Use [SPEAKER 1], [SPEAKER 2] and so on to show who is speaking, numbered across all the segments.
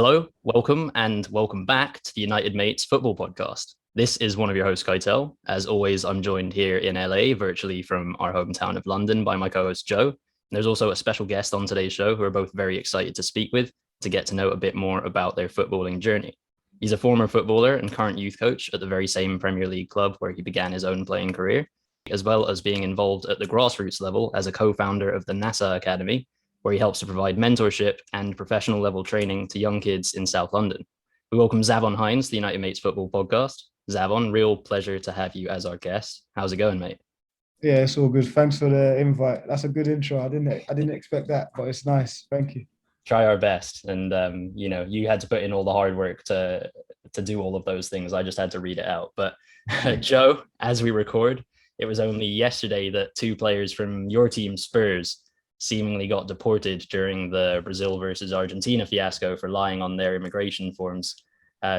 [SPEAKER 1] Hello, welcome, and welcome back to the United Mates Football Podcast. This is one of your hosts, Keitel. As always, I'm joined here in LA, virtually from our hometown of London, by my co-host Joe. And there's also a special guest on today's show who are both very excited to speak with to get to know a bit more about their footballing journey. He's a former footballer and current youth coach at the very same Premier League club where he began his own playing career, as well as being involved at the grassroots level as a co-founder of the NASAA Academy, where he helps to provide mentorship and professional level training to young kids in South London. We welcome Zavon Hines to the United Mates Football Podcast. Zavon, real pleasure to have you as our guest. How's it going, mate?
[SPEAKER 2] Yeah, it's all good. Thanks for the invite. That's a good intro. I didn't expect that, but it's nice. Thank you.
[SPEAKER 1] Try our best. And, you had to put in all the hard work to do all of those things. I just had to read it out. But Joe, as we record, it was only yesterday that two players from your team, Spurs, seemingly got deported during the Brazil versus Argentina fiasco for lying on their immigration forms.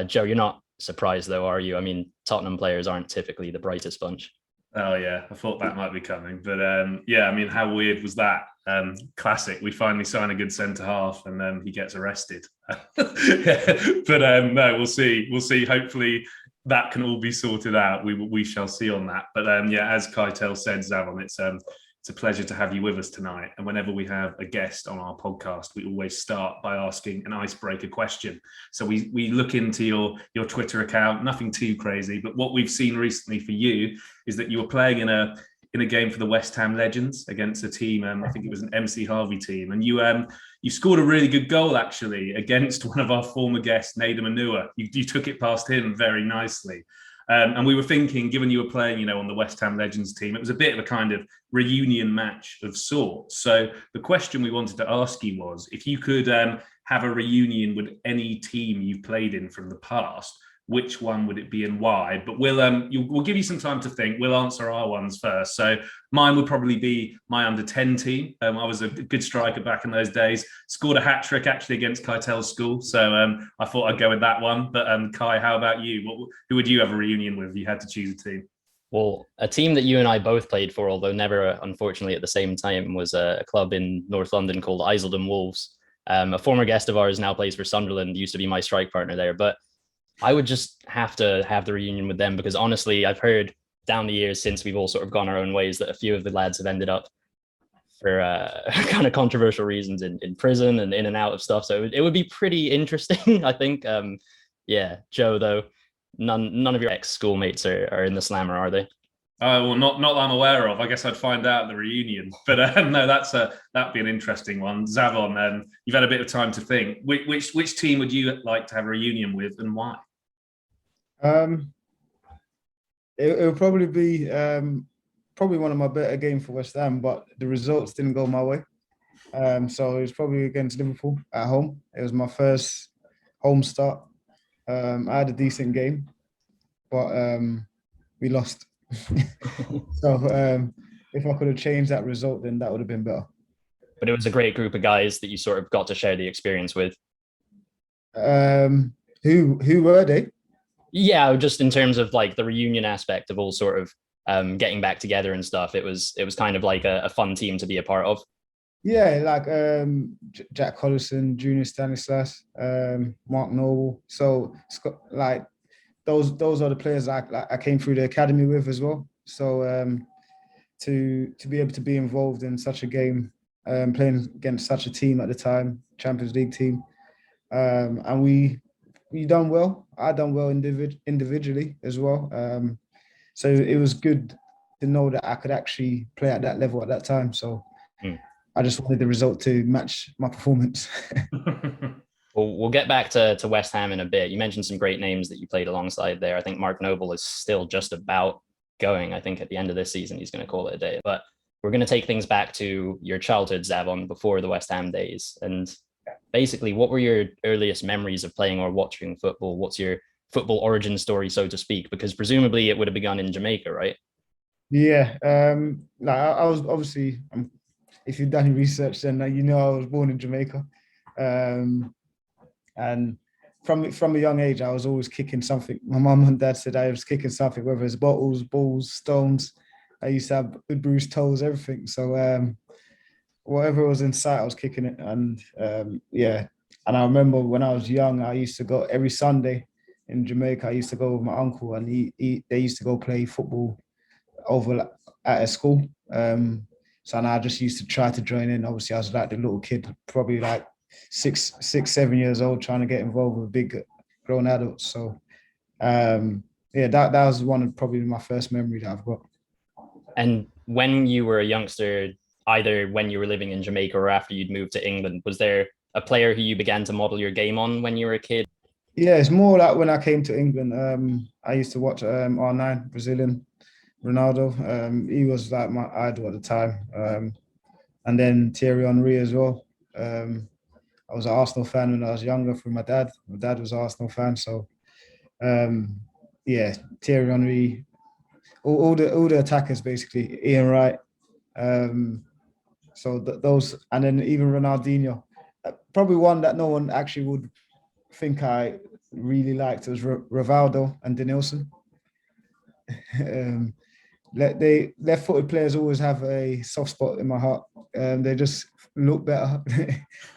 [SPEAKER 1] Joe, you're not surprised though, are you? I mean, Tottenham players aren't typically the brightest bunch.
[SPEAKER 3] Oh yeah, I thought that might be coming, but yeah, I mean, how weird was that? Classic. We finally sign a good centre half, and then he gets arrested. But no, we'll see. We'll see. Hopefully, that can all be sorted out. We shall see on that. But yeah, as Keitel said, Zavon, it's a pleasure to have you with us tonight. And whenever we have a guest on our podcast, we always start by asking an icebreaker question. So we look into your Twitter account, nothing too crazy, but what we've seen recently for you is that you were playing in a game for the West Ham Legends against a team, I think it was an MC Harvey team, and you scored a really good goal actually against one of our former guests, Nedum Onuoha. You took it past him very nicely. And we were thinking, given you were playing, on the West Ham Legends team, it was a bit of a kind of reunion match of sorts. So the question we wanted to ask you was, if you could have a reunion with any team you've played in from the past, which one would it be and why? But we'll give you some time to think. We'll answer our ones first. So mine would probably be my under-10 team. I was a good striker back in those days. Scored a hat-trick actually against Keitel's school. So I thought I'd go with that one. But Kai, how about you? Who would you have a reunion with if you had to choose a team?
[SPEAKER 1] Well, a team that you and I both played for, although never, unfortunately, at the same time, was a club in North London called Icebreaker Wolves. A former guest of ours now plays for Sunderland, used to be my strike partner there. But I would just have to have the reunion with them because honestly, I've heard down the years since we've all sort of gone our own ways that a few of the lads have ended up for kind of controversial reasons in prison and in and out of stuff. So it would be pretty interesting, I think. Yeah, Joe, though, none of your ex-schoolmates are in the slammer, are they?
[SPEAKER 3] Well, not that I'm aware of. I guess I'd find out at the reunion. But no, that'd be an interesting one. Zavon, you've had a bit of time to think. Which team would you like to have a reunion with, and why?
[SPEAKER 2] It would probably be probably one of my better games for West Ham, but the results didn't go my way. So it was probably against Liverpool at home. It was my first home start. I had a decent game, but we lost. So if I could have changed that result, then that would have been better.
[SPEAKER 1] But it was a great group of guys that you sort of got to share the experience with.
[SPEAKER 2] Who were they?
[SPEAKER 1] Yeah, just in terms of like the reunion aspect of all sort of getting back together and stuff. It was kind of like a fun team to be a part of. Yeah,
[SPEAKER 2] like Jack Collison, Junior Stanislas, Mark Noble. So like those are the players I came through the academy with as well. So to be able to be involved in such a game, playing against such a team at the time, Champions League team, and we done well. I done well individually as well. So it was good to know that I could actually play at that level at that time. So I just wanted the result to match my performance.
[SPEAKER 1] Well, we'll get back to West Ham in a bit. You mentioned some great names that you played alongside there. I think Mark Noble is still just about going. I think at the end of this season, he's going to call it a day. But we're going to take things back to your childhood, Zavon, before the West Ham days. And basically, what were your earliest memories of playing or watching football? What's your football origin story, so to speak? Because presumably it would have begun in Jamaica, right?
[SPEAKER 2] Yeah. I was obviously, if you've done your research, then I was born in Jamaica. And from a young age, I was always kicking something. My mum and dad said I was kicking something, whether it's bottles, balls, stones. I used to have good bruised toes, everything. So whatever was in sight, I was kicking it. And And I remember when I was young, I used to go every Sunday in Jamaica. I used to go with my uncle, and they used to go play football over at a school. So and I just used to try to join in. Obviously, I was like the little kid, probably like 7 years old, trying to get involved with big grown adults. So yeah, that was one of probably my first memory that I've got.
[SPEAKER 1] And when you were a youngster, either when you were living in Jamaica or after you'd moved to England, was there a player who you began to model your game on when you were a kid?
[SPEAKER 2] Yeah, it's more like when I came to England. I used to watch R9, Brazilian Ronaldo. He was like my idol at the time. And then Thierry Henry as well. I was an Arsenal fan when I was younger through my dad. My dad was an Arsenal fan, so yeah, Thierry Henry, all the attackers basically. Ian Wright. So those, and then even Ronaldinho. Probably one that no one actually would think I really liked was Rivaldo and Denilson. Left-footed players always have a soft spot in my heart. They just look better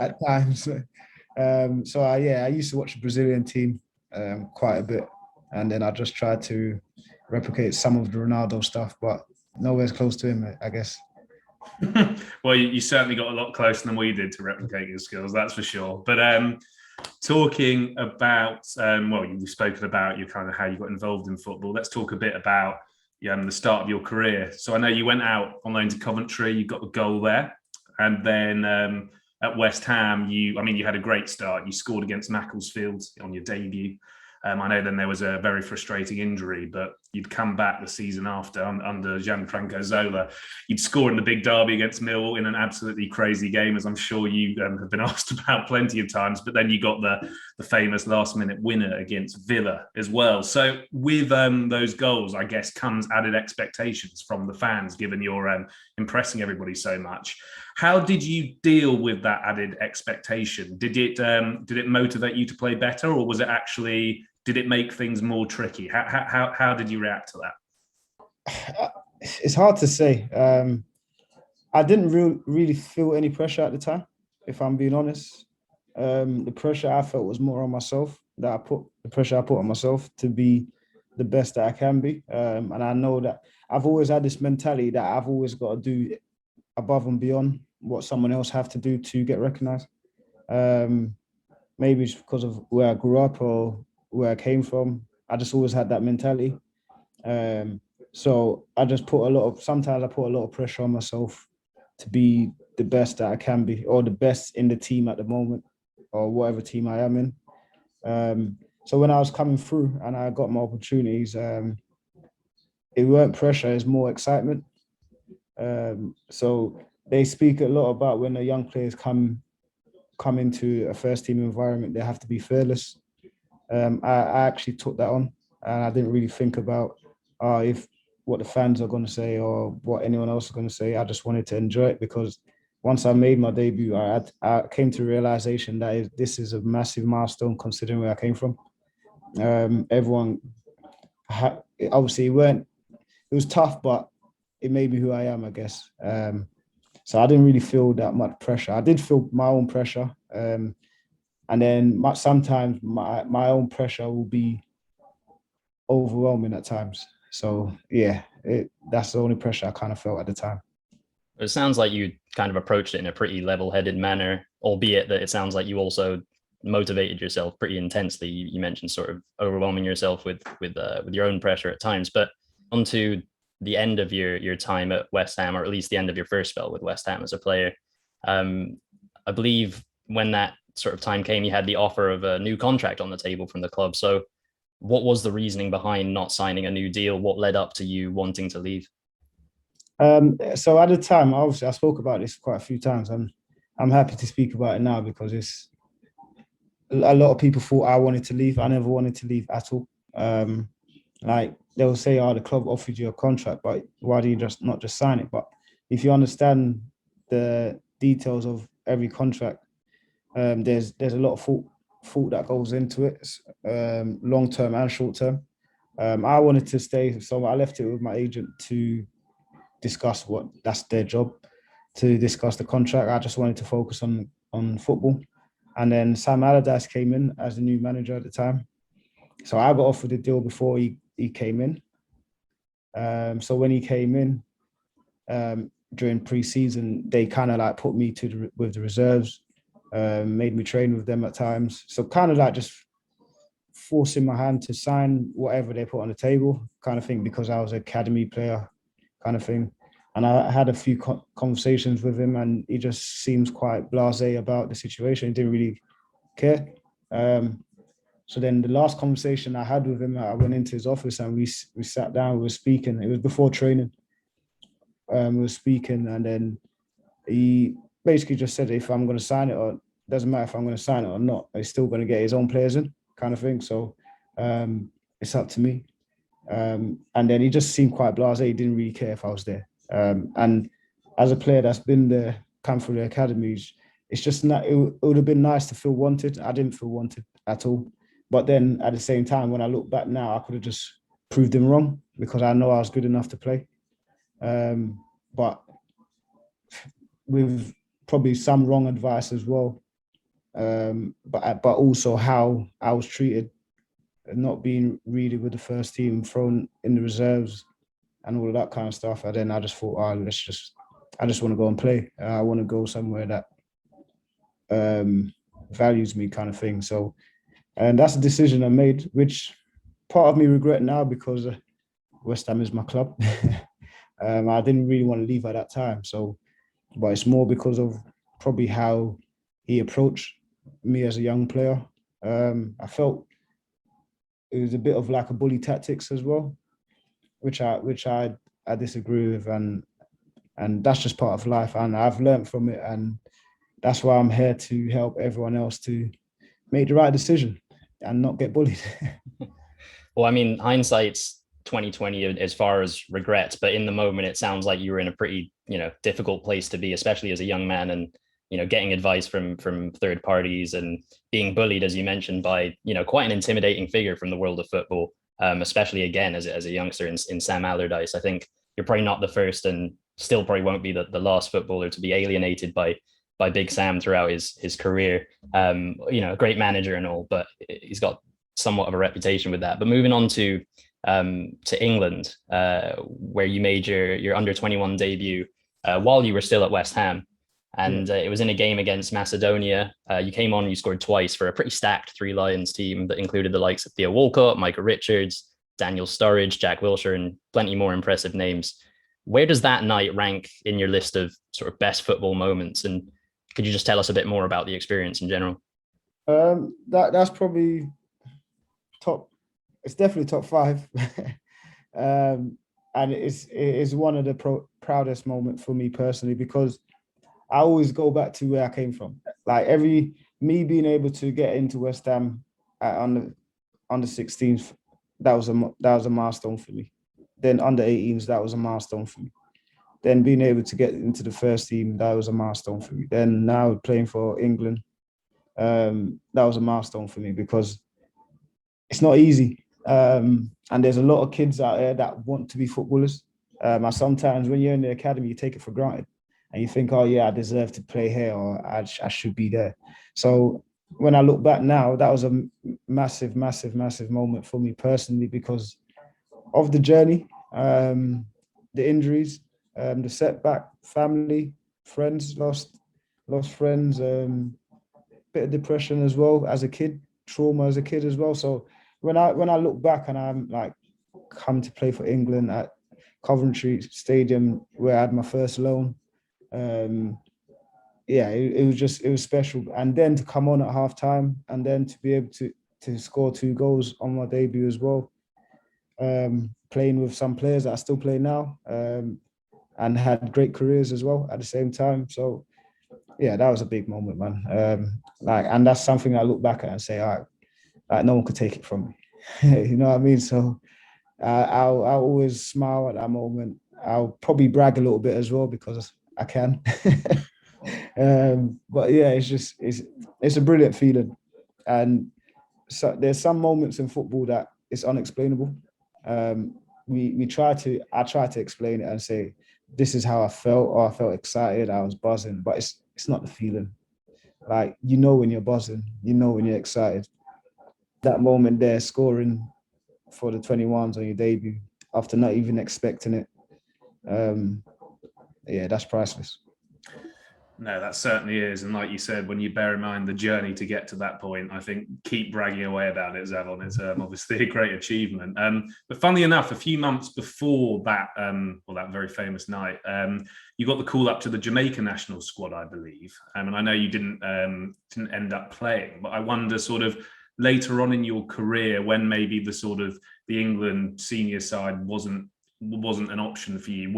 [SPEAKER 2] at times. So I used to watch the Brazilian team quite a bit, and then I just tried to replicate some of the Ronaldo stuff, but nowhere's close to him, I guess.
[SPEAKER 3] Well, you certainly got a lot closer than we did to replicate your skills, that's for sure. But talking about, well, you've spoken about your kind of how you got involved in football. Let's talk a bit about the start of your career. So I know you went out on loan to Coventry, you got a goal there, and then at West Ham, you had a great start. You scored against Macclesfield on your debut. I know then there was a very frustrating injury, but you'd come back the season after under Gianfranco Zola. You'd score in the big derby against Millwall in an absolutely crazy game, as I'm sure you have been asked about plenty of times. But then you got the famous last-minute winner against Villa as well. So with those goals, I guess, comes added expectations from the fans, given you're impressing everybody so much. How did you deal with that added expectation? Did it motivate you to play better, or was it actually, did it make things more tricky? How did you react to that?
[SPEAKER 2] It's hard to say. I didn't really feel any pressure at the time, if I'm being honest. The pressure I felt was more on myself, the pressure I put on myself to be the best that I can be. And I know that I've always had this mentality that I've always got to do above and beyond what someone else have to do to get recognized. Maybe it's because of where I grew up or where I came from. I just always had that mentality. So I just sometimes I put a lot of pressure on myself to be the best that I can be, or the best in the team at the moment, or whatever team I am in. So when I was coming through and I got my opportunities, it weren't pressure, it's more excitement. So they speak a lot about when the young players come into a first team environment, they have to be fearless. I actually took that on, and I didn't really think about if what the fans are going to say or what anyone else is going to say. I just wanted to enjoy it, because once I made my debut, I came to the realization that this is a massive milestone considering where I came from. Everyone, obviously, it was tough, but it made me who I am, I guess. So I didn't really feel that much pressure. I did feel my own pressure. And then sometimes my own pressure will be overwhelming at times. So yeah, that's the only pressure I kind of felt at the time.
[SPEAKER 1] It sounds like you kind of approached it in a pretty level-headed manner, albeit that it sounds like you also motivated yourself pretty intensely. You mentioned sort of overwhelming yourself with your own pressure at times. But onto the end of your time at West Ham, or at least the end of your first spell with West Ham as a player, I believe when that sort of time came, you had the offer of a new contract on the table from the club. So what was the reasoning behind not signing a new deal? What led up to you wanting to leave?
[SPEAKER 2] So at the time, obviously, I spoke about this quite a few times. I'm happy to speak about it now, because it's a lot of people thought I wanted to leave. I never wanted to leave at all. Like they'll say, "Oh, the club offered you a contract, but why do you not just sign it?" But if you understand the details of every contract, there's a lot of thought that goes into it, long term and short term. I wanted to stay, so I left it with my agent to discuss that's their job, to discuss the contract. I just wanted to focus on football, And then Sam Allardyce came in as the new manager at the time. So I got offered a deal before he came in. So when he came in during pre-season, they kind of like put me with the reserves, made me train with them at times. So kind of like just forcing my hand to sign whatever they put on the table, kind of thing, because I was an academy player, kind of thing. And I had a few conversations with him, and he just seems quite blasé about the situation. He didn't really care. So then the last conversation I had with him, I went into his office and we sat down, we were speaking. It was before training. We were speaking, and then he basically just said, if I'm going to sign it, or doesn't matter if I'm going to sign it or not, he's still going to get his own players in, kind of thing. So it's up to me. And then he just seemed quite blasé. He didn't really care if I was there. And as a player that's been there, come through the academies, it's just not, it would have been nice to feel wanted. I didn't feel wanted at all. But then at the same time, when I look back now, I could have just proved him wrong because I know I was good enough to play. But with probably some wrong advice as well. But also how I was treated, not being really with the first team, thrown in the reserves and all of that kind of stuff. And then I just thought, I just want to go and play. I want to go somewhere that values me, kind of thing. So, and that's a decision I made, which part of me regret now because West Ham is my club. I didn't really want to leave at that time. So, but it's more because of probably how he approached me as a young player. I felt it was a bit of like a bully tactics as well, which I disagree with, and that's just part of life, and I've learned from it, and that's why I'm here to help everyone else to make the right decision and not get bullied.
[SPEAKER 1] Well, I mean, hindsight's 2020 as far as regrets, but in the moment, it sounds like you were in a pretty, difficult place to be, especially as a young man, and getting advice from third parties and being bullied, as you mentioned, by quite an intimidating figure from the world of football, especially again as a youngster in Sam Allardyce. I think you're probably not the first, and still probably won't be the last footballer to be alienated by Big Sam throughout his career. A great manager and all, but he's got somewhat of a reputation with that. But moving on to England, where you made your under-21 debut while you were still at West Ham. And it was in a game against Macedonia. You came on, you scored twice for a pretty stacked Three Lions team that included the likes of Theo Walcott, Micah Richards, Daniel Sturridge, Jack Wilshere, and plenty more impressive names. Where does that night rank in your list of sort of best football moments? And could you just tell us a bit more about the experience in general?
[SPEAKER 2] That's probably top. It's definitely top 5. And it is one of the proudest moments for me personally, because I always go back to where I came from. Like me being able to get into West Ham on the 16th, that was a milestone for me. Then under 18s, that was a milestone for me. Then being able to get into the first team, that was a milestone for me. Then now playing for England, that was a milestone for me because it's not easy. And there's a lot of kids out there that want to be footballers. And sometimes when you're in the academy, you take it for granted. And you think, oh yeah, I deserve to play here, or I should be there. So when I look back now, that was a massive, massive, massive moment for me personally because of the journey, the injuries, the setback, family, friends, lost friends, bit of depression as well as a kid, trauma as a kid as well. So when I look back and I'm like come to play for England at Coventry Stadium where I had my first loan, it was special. And then to come on at halftime and then to be able to score 2 goals on my debut as well, playing with some players that I still play now, and had great careers as well at the same time. So yeah, that was a big moment, man. And that's something I look back at and say, all right, like no one could take it from me. You know what I mean? So I'll always smile at that moment. I'll probably brag a little bit as well because I can. But yeah, it's a brilliant feeling. And so there's some moments in football that it's unexplainable. I try to explain it and say, this is how I felt, or I felt excited, I was buzzing, but it's not the feeling. like, you know when you're buzzing, you know when you're excited. That moment there, scoring for the 21s on your debut after not even expecting it, yeah, that's priceless.
[SPEAKER 3] No, that certainly is. And like you said, when you bear in mind the journey to get to that point, I think keep bragging away about it, Zavon. It's obviously a great achievement. But funnily enough, a few months before that, that very famous night, you got the call up to the Jamaica national squad, I believe. And I know you didn't end up playing, but I wonder sort of later on in your career when maybe the England senior side wasn't an option for you.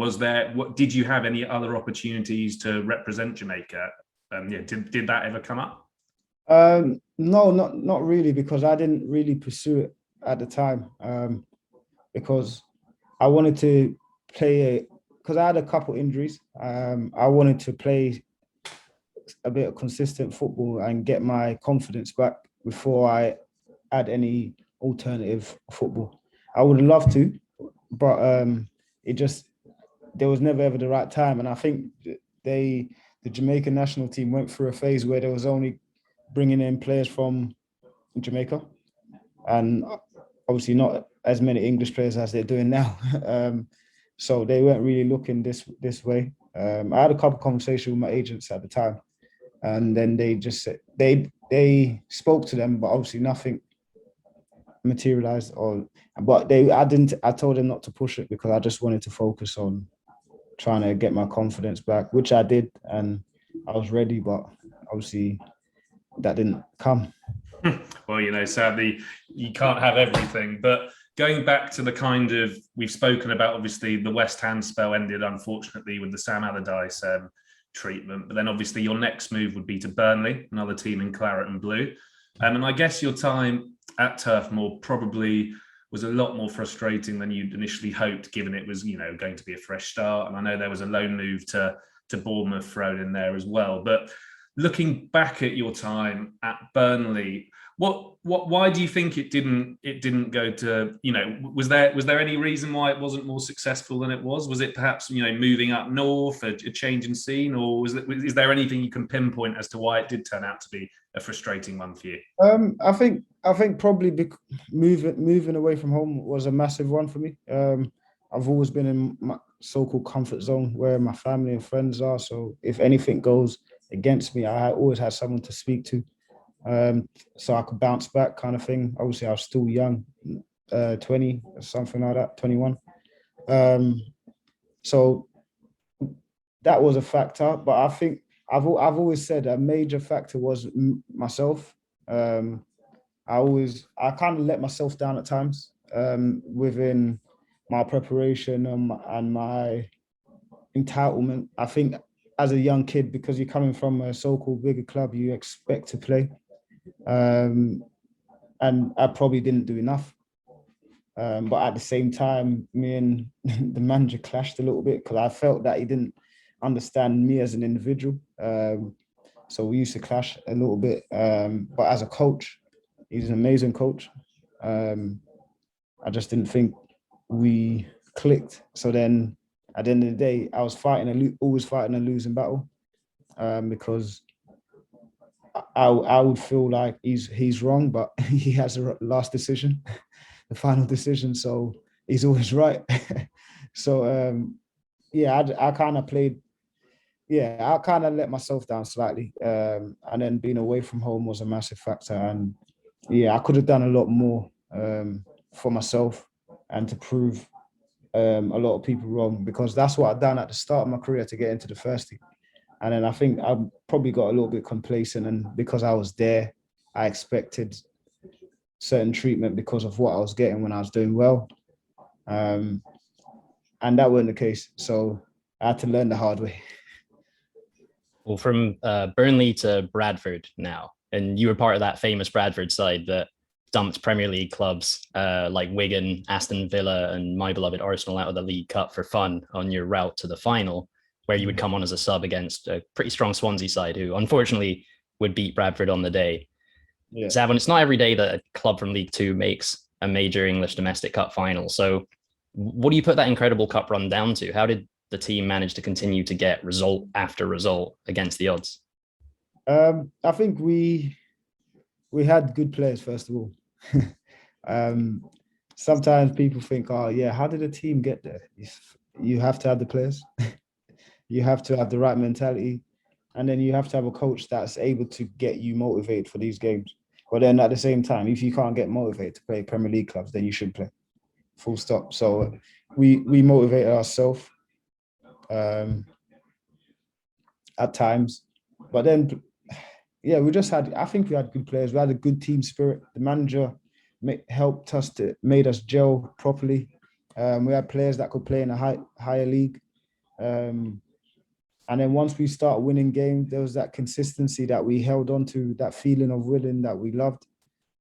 [SPEAKER 3] Did you have any other opportunities to represent Jamaica? Did that ever come up?
[SPEAKER 2] No, not really, because I didn't really pursue it at the time, because I wanted to play because I had a couple injuries. I wanted to play a bit of consistent football and get my confidence back before I had any alternative football. I would love to, but there was never ever the right time. And I think the Jamaican national team went through a phase where there was only bringing in players from Jamaica, and obviously not as many English players as they're doing now. So they weren't really looking this way. I had a couple of conversations with my agents at the time, and then they just said they spoke to them, but obviously nothing materialized. I told them not to push it because I just wanted to focus on trying to get my confidence back, which I did, and I was ready, but obviously that didn't come.
[SPEAKER 3] Well, sadly, you can't have everything. But going back to the kind of, we've spoken about, obviously, the West Ham spell ended, unfortunately, with the Sam Allardyce treatment. But then, obviously, your next move would be to Burnley, another team in claret and blue. And I guess your time at Turf Moor probably was a lot more frustrating than you'd initially hoped, given it was, going to be a fresh start. And I know there was a loan move to Bournemouth thrown in there as well. But looking back at your time at Burnley, why do you think it didn't go to, was there any reason why it wasn't more successful than it was? Was it perhaps, moving up north, a change in scene, or is there anything you can pinpoint as to why it did turn out to be a frustrating one for you?
[SPEAKER 2] I think probably moving away from home was a massive one for me. I've always been in my so-called comfort zone where my family and friends are. So if anything goes against me, I always had someone to speak to, so I could bounce back, kind of thing. Obviously, I was still young, 20 or something like that, 21. So that was a factor. But I think I've always said a major factor was myself. I kind of let myself down at times within my preparation and my entitlement. I think as a young kid, because you're coming from a so-called bigger club, you expect to play. And I probably didn't do enough. But at the same time, me and the manager clashed a little bit because I felt that he didn't understand me as an individual. So we used to clash a little bit. But as a coach, he's an amazing coach. I just didn't think we clicked. So then at the end of the day, I was always fighting a losing battle, because I would feel like he's wrong, but he has the last decision, the final decision. So he's always right. So I kind of played. Yeah, I kind of let myself down slightly, and then being away from home was a massive factor. And yeah, I could have done a lot more for myself and to prove a lot of people wrong, because that's what I'd done at the start of my career to get into the first team. And then I think I probably got a little bit complacent, and because I was there, I expected certain treatment because of what I was getting when I was doing well. And that wasn't the case. So I had to learn the hard way.
[SPEAKER 1] Well, from Burnley to Bradford now, and you were part of that famous Bradford side that dumped Premier League clubs like Wigan, Aston Villa, and my beloved Arsenal out of the League Cup for fun on your route to the final, where you would come on as a sub against a pretty strong Swansea side who unfortunately would beat Bradford on the day. Yeah. Zavon, it's not every day that a club from League Two makes a major English domestic cup final. So what do you put that incredible cup run down to? How did the team manage to continue to get result after result against the odds?
[SPEAKER 2] I think we had good players first of all. um, Sometimes people think, oh yeah, how did a team get there? You have to have the players, you have to have the right mentality, and then you have to have a coach that's able to get you motivated for these games. But then at the same time, if you can't get motivated to play Premier League clubs, then you should play. Full stop. So we motivated ourselves at times, but then yeah, we just had. I think we had good players. We had a good team spirit. The manager helped us made us gel properly. We had players that could play in a higher league. And then once we start winning games, there was that consistency that we held on to, that feeling of winning that we loved.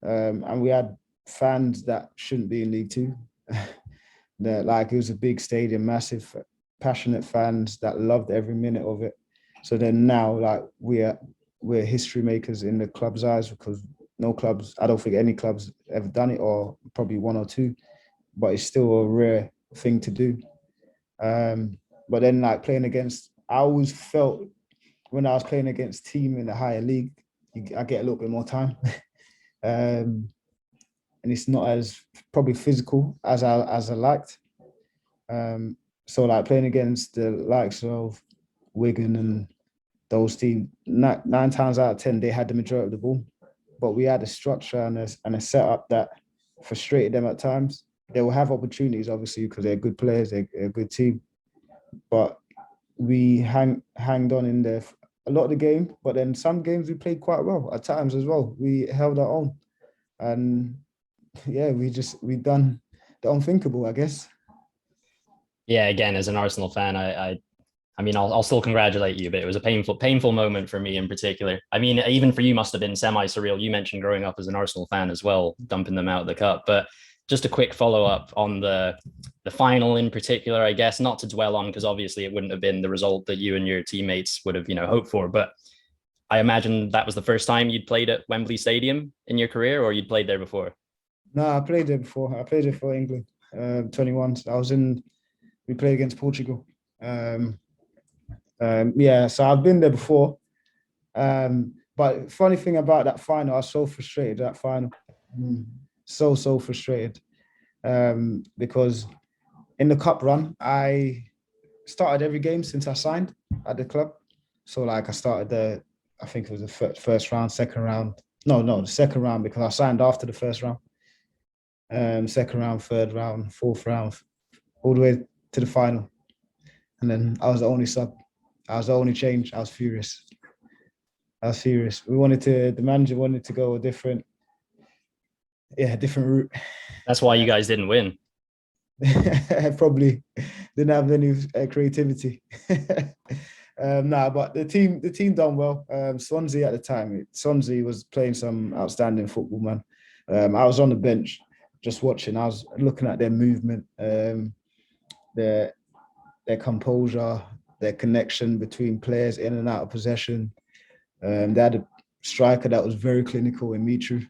[SPEAKER 2] And we had fans that shouldn't be in League Two. Like, it was a big stadium, massive, passionate fans that loved every minute of it. So then now, like, we're history makers in the club's eyes, because no clubs, I don't think any clubs ever done it, or probably one or two, but it's still a rare thing to do. But then, like, playing against, I always felt when I was playing against team in the higher league, I get a little bit more time. And it's not as probably physical as I liked. So like playing against the likes of Wigan and those teams, 9 times out of 10, they had the majority of the ball, but we had a structure and a setup that frustrated them at times. They will have opportunities, obviously, because they're good players, they're a good team, but we hanged on in there a lot of the game. But then some games we played quite well at times as well. We held our own, and yeah, we done the unthinkable, I guess.
[SPEAKER 1] Yeah, again, as an Arsenal fan, I mean, I'll still congratulate you, but it was a painful moment for me in particular. I mean, even for you must have been semi-surreal. You mentioned growing up as an Arsenal fan as well, dumping them out of the cup. But just a quick follow-up on the final in particular, I guess, not to dwell on, because obviously it wouldn't have been the result that you and your teammates would have, hoped for. But I imagine that was the first time you'd played at Wembley Stadium in your career, or you'd played there before?
[SPEAKER 2] No, I played there before. I played it for England, 21s. We played against Portugal. Yeah, so I've been there before. But funny thing about that final, I was so frustrated at that final. So frustrated. Because in the cup run, I started every game since I signed at the club. So like I started I think it was the first round, second round. No, the second round, because I signed after the first round. Second round, third round, fourth round, all the way to the final. And then I was the only sub. I was the only change. I was furious. The manager wanted to go a different route.
[SPEAKER 1] That's why you guys didn't win.
[SPEAKER 2] Probably didn't have any creativity. But the team done well. Swansea at the time, Swansea was playing some outstanding football, man. I was on the bench just watching. I was looking at their movement, their composure, their connection between players in and out of possession. They had a striker that was very clinical in Mitru.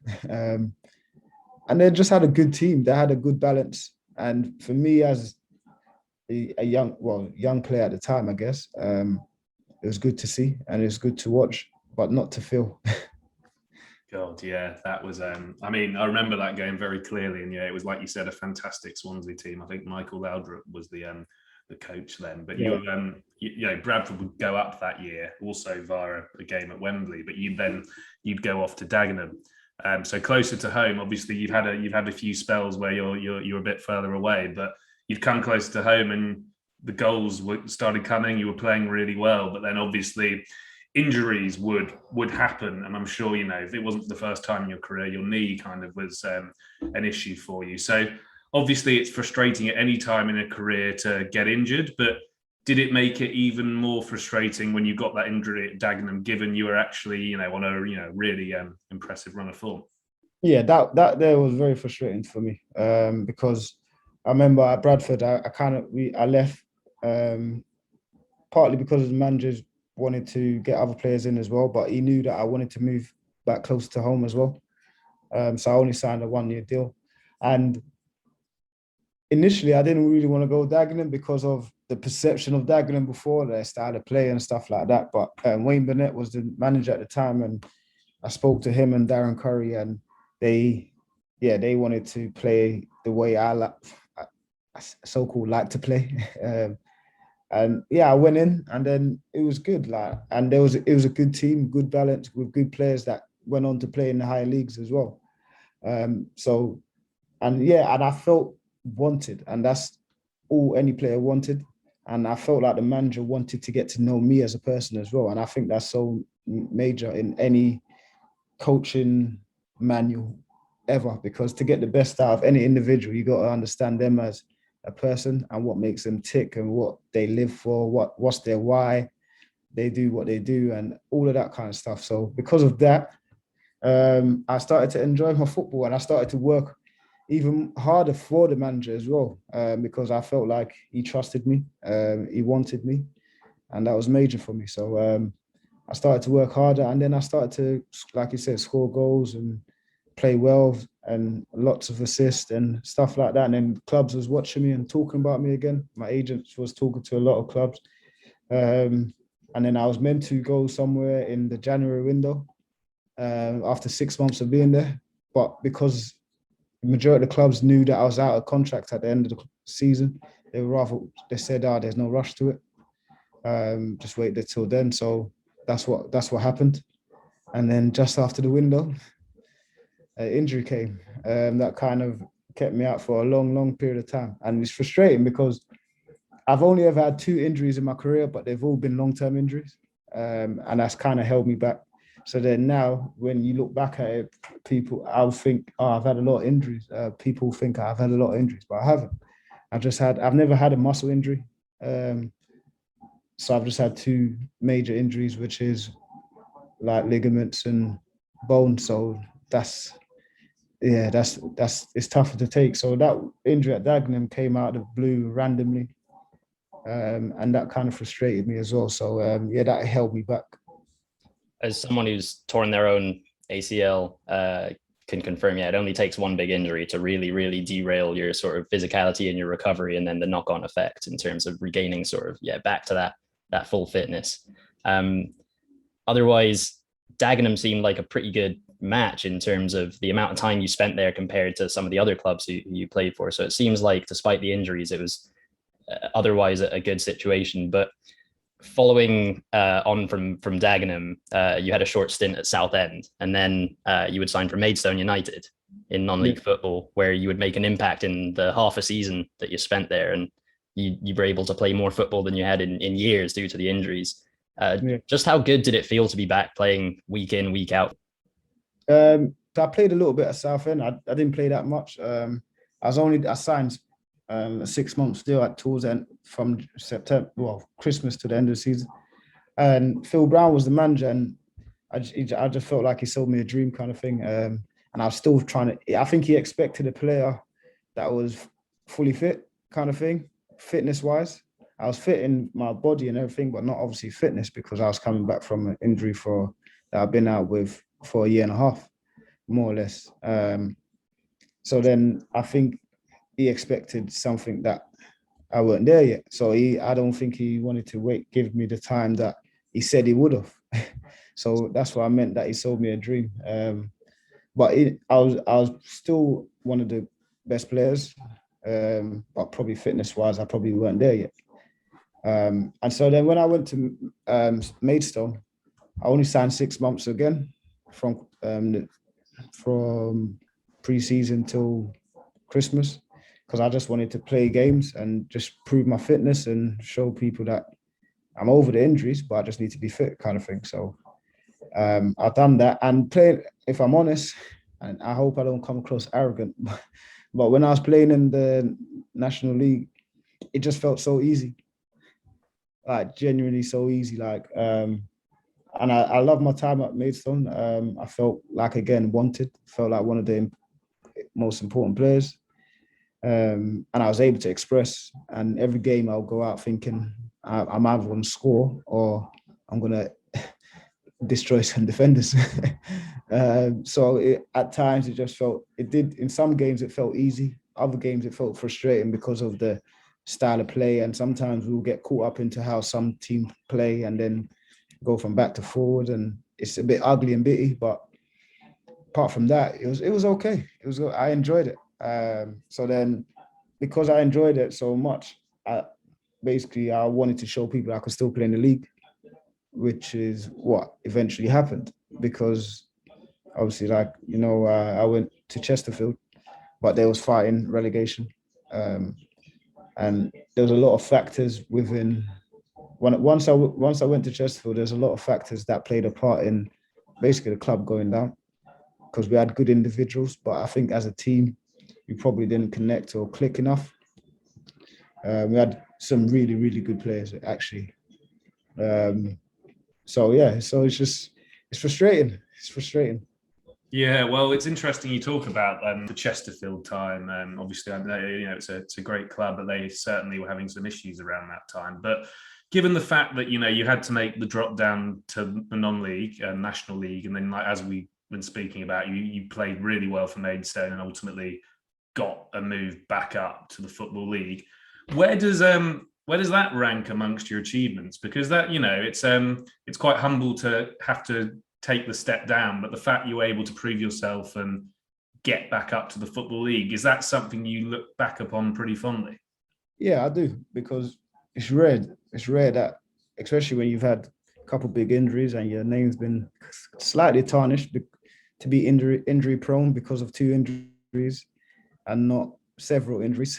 [SPEAKER 2] And they just had a good team. They had a good balance. And for me, as a young player at the time, I guess, it was good to see and it was good to watch, but not to feel.
[SPEAKER 3] God, yeah, that was. I mean, I remember that game very clearly, and yeah, it was like you said, a fantastic Swansea team. I think Michael Laudrup was the coach then. But Bradford would go up that year also via a game at Wembley, but you'd go off to Dagenham. So closer to home. Obviously, you've had a few spells where you're a bit further away, but you'd come closer to home and the goals started coming. You were playing really well, but then obviously injuries would happen, and I'm sure if it wasn't the first time in your career, your knee kind of was an issue for you. So obviously, it's frustrating at any time in a career to get injured, but did it make it even more frustrating when you got that injury at Dagenham, given you were actually, on a really impressive run of form?
[SPEAKER 2] Yeah, that there was very frustrating for me, because I remember at Bradford, I left partly because the managers wanted to get other players in as well, but he knew that I wanted to move back close to home as well. So I only signed a 1-year deal, and initially I didn't really want to go Dagenham because of the perception of Dagenham before their style of play and stuff like that. But Wayne Burnett was the manager at the time, and I spoke to him and Darren Curry, and they wanted to play the way I so-called like to play. And yeah, I went in, and then it was good. And it was a good team, good balance with good players that went on to play in the higher leagues as well. And I felt wanted, and that's all any player wanted. And I felt like the manager wanted to get to know me as a person as well. And I think that's so major in any coaching manual ever, because to get the best out of any individual, you got to understand them as a person and what makes them tick and what they live for, what's their why they do what they do, and all of that kind of stuff. So because of that, I started to enjoy my football, and I started to work even harder for the manager as well, because I felt like he trusted me, he wanted me, and that was major for me. So I started to work harder, and then I started to, like you said, score goals and play well, and lots of assists and stuff like that. And then clubs was watching me and talking about me again. My agent was talking to a lot of clubs. And then I was meant to go somewhere in the January window after 6 months of being there. But because the majority of the clubs knew that I was out of contract at the end of the season, they said, there's no rush to it. Just wait till then. So that's what happened. And then just after the window, an injury came that kind of kept me out for a long period of time. And it's frustrating because I've only ever had 2 injuries in my career, but they've all been long-term injuries. And that's kind of held me back. So then now, when you look back at it, I'll think, I've had a lot of injuries. People think I've had a lot of injuries, but I haven't. I've never had a muscle injury. So I've just had 2 major injuries, which is like ligaments and bones. So it's tougher to take. So that injury at Dagenham came out of the blue randomly. And that kind of frustrated me as well. So that held me back.
[SPEAKER 1] As someone who's torn their own ACL can confirm, it only takes one big injury to really, really derail your sort of physicality and your recovery, and then the knock-on effect in terms of regaining back to that full fitness. Otherwise, Dagenham seemed like a pretty good match in terms of the amount of time you spent there compared to some of the other clubs who you played for. So it seems like, despite the injuries, it was otherwise a good situation. But following on from Dagenham, you had a short stint at Southend, and then you would sign for Maidstone United in non-league football, where you would make an impact in the half a season that you spent there, and you were able to play more football than you had in years due to the injuries. Just how good did it feel to be back playing week in, week out?
[SPEAKER 2] So I played a little bit at Southend. I didn't play that much. I signed a 6 month deal towards the end, from Christmas to the end of the season. And Phil Brown was the manager, and I just felt like he sold me a dream kind of thing. And I was still I think he expected a player that was fully fit kind of thing, fitness wise. I was fit in my body and everything, but not obviously fitness, because I was coming back from an injury that I've been out with for 1.5 years, more or less. So then I think he expected something that I weren't there yet. So I don't think he wanted to give me the time that he said he would have. So that's what I meant, that he sold me a dream. But I was still one of the best players, but probably fitness-wise, I probably weren't there yet. And so then when I went to Maidstone, I only signed 6 months again, from pre-season till Christmas, because I just wanted to play games and just prove my fitness and show people that I'm over the injuries, but I just need to be fit kind of thing. So I've done that and played, if I'm honest, and I hope I don't come across arrogant, but when I was playing in the National League, it just felt so easy. Like genuinely so easy. And I love my time at Maidstone. I felt like, again, felt like one of the most important players. And I was able to express, and every game I'll go out thinking I'm either going to score or I'm going to destroy some defenders. So at times in some games it felt easy. Other games it felt frustrating because of the style of play, and sometimes we'll get caught up into how some team play and then go from back to forward, and it's a bit ugly and bitty. But apart from that, it was okay. I enjoyed it. So then, because I enjoyed it so much, I wanted to show people I could still play in the league, which is what eventually happened. Because obviously, I went to Chesterfield, but they was fighting relegation, and there was a lot of factors within. Once I went to Chesterfield, there's a lot of factors that played a part in basically the club going down, because we had good individuals, but I think as a team, we probably didn't connect or click enough. We had some really, really good players, actually. So it's frustrating. It's frustrating.
[SPEAKER 3] Yeah, well, it's interesting you talk about the Chesterfield time. Obviously, it's a great club, but they certainly were having some issues around that time. But given the fact that you had to make the drop down to the non-league, National League, and then as we've been speaking about, you played really well for Maidstone and ultimately got a move back up to the Football League. Where does that rank amongst your achievements? Because that it's quite humble to have to take the step down, but the fact you were able to prove yourself and get back up to the Football League, is that something you look back upon pretty fondly?
[SPEAKER 2] Yeah, I do, because it's rare. It's rare that, especially when you've had a couple big injuries and your name's been slightly tarnished, to be injury prone because of 2 injuries and not several injuries.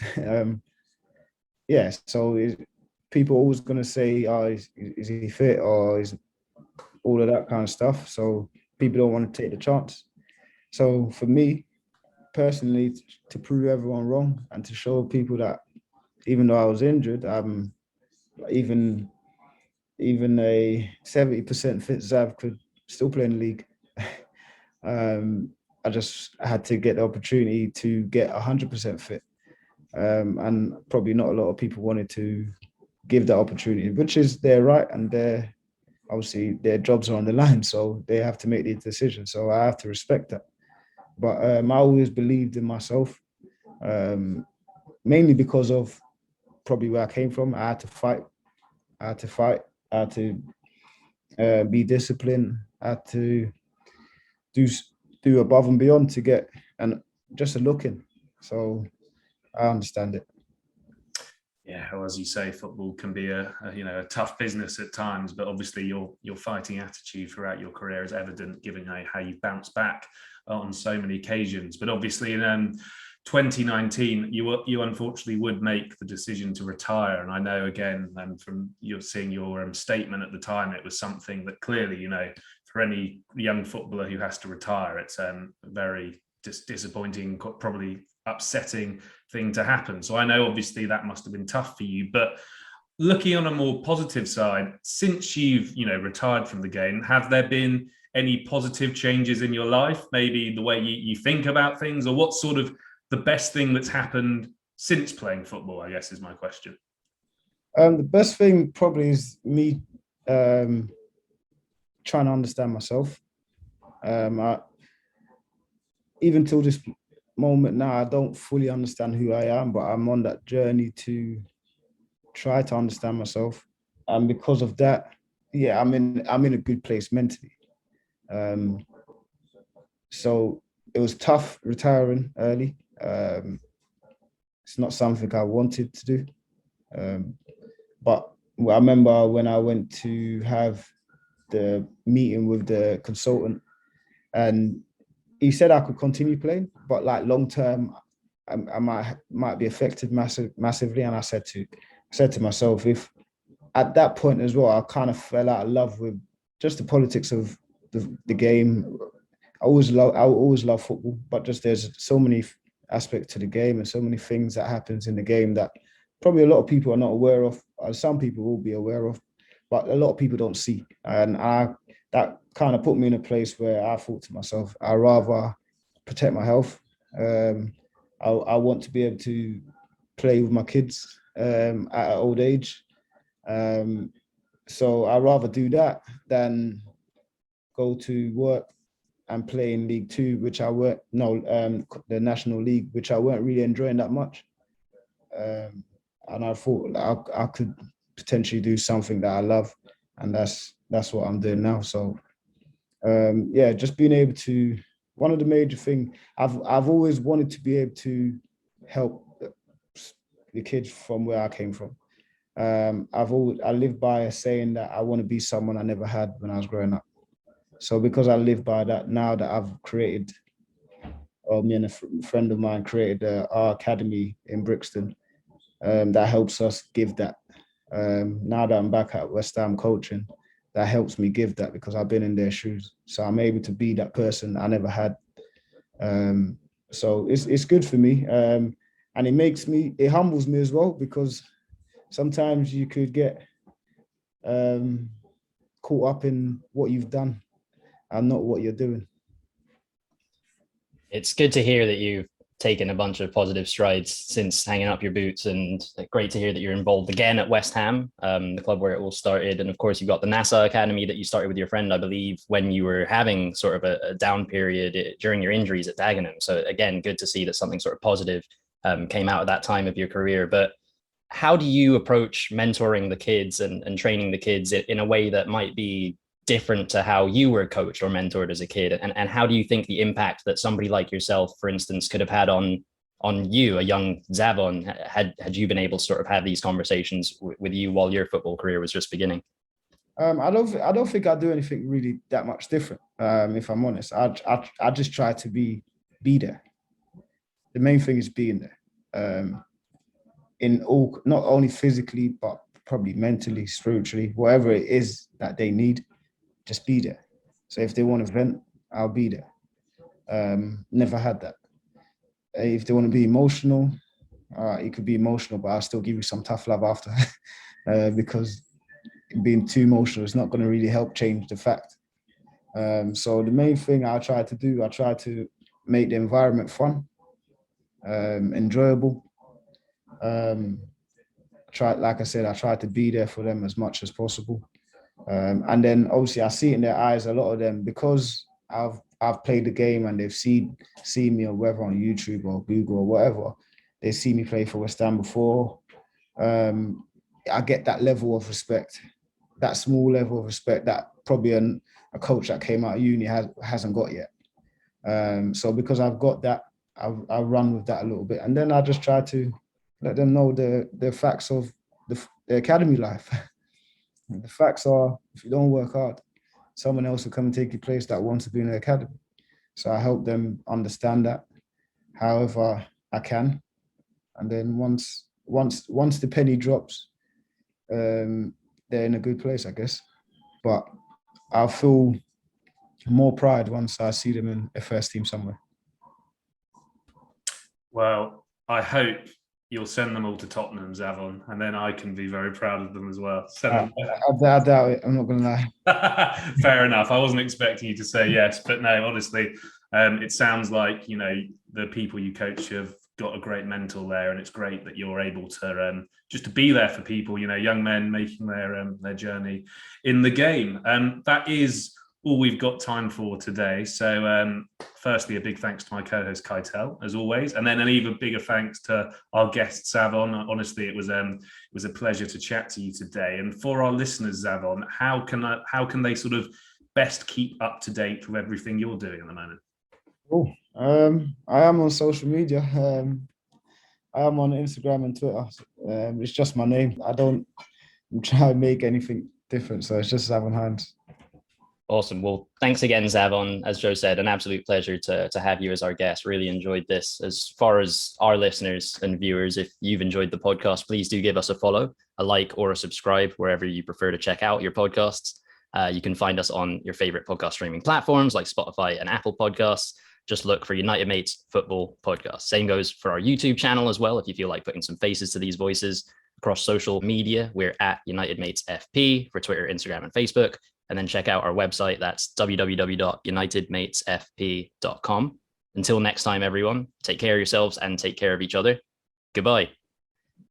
[SPEAKER 2] So people always going to say, "Oh, is he fit?" or is all of that kind of stuff. So people don't want to take the chance. So for me, personally, to prove everyone wrong and to show people that even though I was injured, even a 70% fit Zav could still play in the league. I just had to get the opportunity to get 100% fit. And probably not a lot of people wanted to give that opportunity, which is their right, and obviously their jobs are on the line, so they have to make the decision. So I have to respect that. But I always believed in myself, mainly because of probably where I came from. I had to fight. I had to be disciplined. I had to do above and beyond to get and just a look in. So I understand it.
[SPEAKER 3] Yeah, well, as you say, football can be a tough business at times, but obviously your fighting attitude throughout your career is evident, given how you bounced back on so many occasions. But obviously in 2019, you unfortunately would make the decision to retire, and I know again from seeing your statement at the time, it was something that clearly for any young footballer who has to retire, it's very disappointing, probably upsetting thing to happen. So I know obviously that must have been tough for you, but looking on a more positive side, since you've retired from the game, have there been any positive changes in your life? Maybe the way you think about things, or what's sort of the best thing that's happened since playing football, I guess, is my question.
[SPEAKER 2] The best thing probably is me trying to understand myself. Even till this moment now, I don't fully understand who I am, but I'm on that journey to try to understand myself. And because of that, I'm in a good place mentally. So it was tough retiring early. It's not something I wanted to do. But I remember when I went to have the meeting with the consultant, and he said I could continue playing, but like long term, I might be affected massively. And I said to myself, if at that point as well, I kind of fell out of love with just the politics of the game. I always love football, but just there's so many aspects to the game and so many things that happens in the game that probably a lot of people are not aware of. Some people will be aware of, but a lot of people don't see. And that kind of put me in a place where I thought to myself, I'd rather protect my health. I want to be able to play with my kids at an old age. So I'd rather do that than go to work and play in League Two, the National League, which I weren't really enjoying that much. and I thought I could potentially do something that I love, and that's what I'm doing now. So just being able to, one of the major things I've always wanted to be able to help the kids from where I came from. I live by a saying that I want to be someone I never had when I was growing up. So because I live by that, now that I've created, or me and a friend of mine created our academy in Brixton, that helps us give that. Now that I'm back at West Ham coaching, that helps me give that because I've been in their shoes. So I'm able to be that person I never had. So it's good for me. And it humbles me as well, because sometimes you could get caught up in what you've done and not what you're doing.
[SPEAKER 1] It's good to hear that you've taken a bunch of positive strides since hanging up your boots, and great to hear that you're involved again at West Ham, the club where it all started. And of course, you've got the NASAA Academy that you started with your friend, I believe, when you were having sort of a down period during your injuries at Dagenham. So again, good to see that something sort of positive came out at that time of your career. But how do you approach mentoring the kids and training the kids in a way that might be different to how you were coached or mentored as a kid? And how do you think the impact that somebody like yourself, for instance, could have had on you, a young Zavon, had you been able to sort of have these conversations with you while your football career was just beginning?
[SPEAKER 2] I don't think I do anything really that much different. If I'm honest, I just try to be there. The main thing is being there. In all, not only physically, but probably mentally, spiritually, whatever it is that they need, just be there. So if they want to vent, I'll be there. Never had that. If they want to be emotional, you could be emotional, but I'll still give you some tough love after, because being too emotional is not going to really help change the fact. So the main thing I try to make the environment fun, enjoyable. Like I said, I try to be there for them as much as possible. And then obviously I see it in their eyes, a lot of them, because I've played the game and they've seen me, or whether on YouTube or Google or whatever, they see me play for West Ham before. I get that level of respect, that small level of respect that probably a coach that came out of uni hasn't got yet. So because I've got that, I run with that a little bit, and then I just try to let them know the facts of the academy life. The facts are, if you don't work hard, someone else will come and take your place that wants to be in the academy. So I help them understand that however I can. And then once the penny drops, they're in a good place, I guess. But I'll feel more pride once I see them in a first team somewhere.
[SPEAKER 3] Well, I hope you'll send them all to Tottenham, Zavon, and then I can be very proud of them as well.
[SPEAKER 2] I doubt it. I'm not going to
[SPEAKER 3] lie. Fair enough. I wasn't expecting you to say yes, but no, honestly, it sounds like, you know, the people you coach have got a great mentor there, and it's great that you're able to just to be there for people, you know, young men making their journey in the game. That is all we've got time for today. So firstly, a big thanks to my co-host Keitel, as always, and then an even bigger thanks to our guest Zavon. Honestly, it was a pleasure to chat to you today. And for our listeners, Zavon, how can they sort of best keep up to date with everything you're doing at the moment?
[SPEAKER 2] Oh, I am on social media. I am on Instagram and Twitter. It's just my name. I don't try to make anything different, so it's just Zavon Hines.
[SPEAKER 1] Awesome. Well, thanks again, Zavon. As Joe said, an absolute pleasure to have you as our guest. Really enjoyed this. As far as our listeners and viewers, if you've enjoyed the podcast, please do give us a follow, a like, or a subscribe wherever you prefer to check out your podcasts. You can find us on your favorite podcast streaming platforms like Spotify and Apple Podcasts. Just look for United Mates Football Podcast. Same goes for our YouTube channel as well. If you feel like putting some faces to these voices. Across social media, we're at United Mates FP for Twitter, Instagram, and Facebook. And then check out our website. That's www.unitedmatesfp.com. Until next time, everyone, take care of yourselves and take care of each other. Goodbye.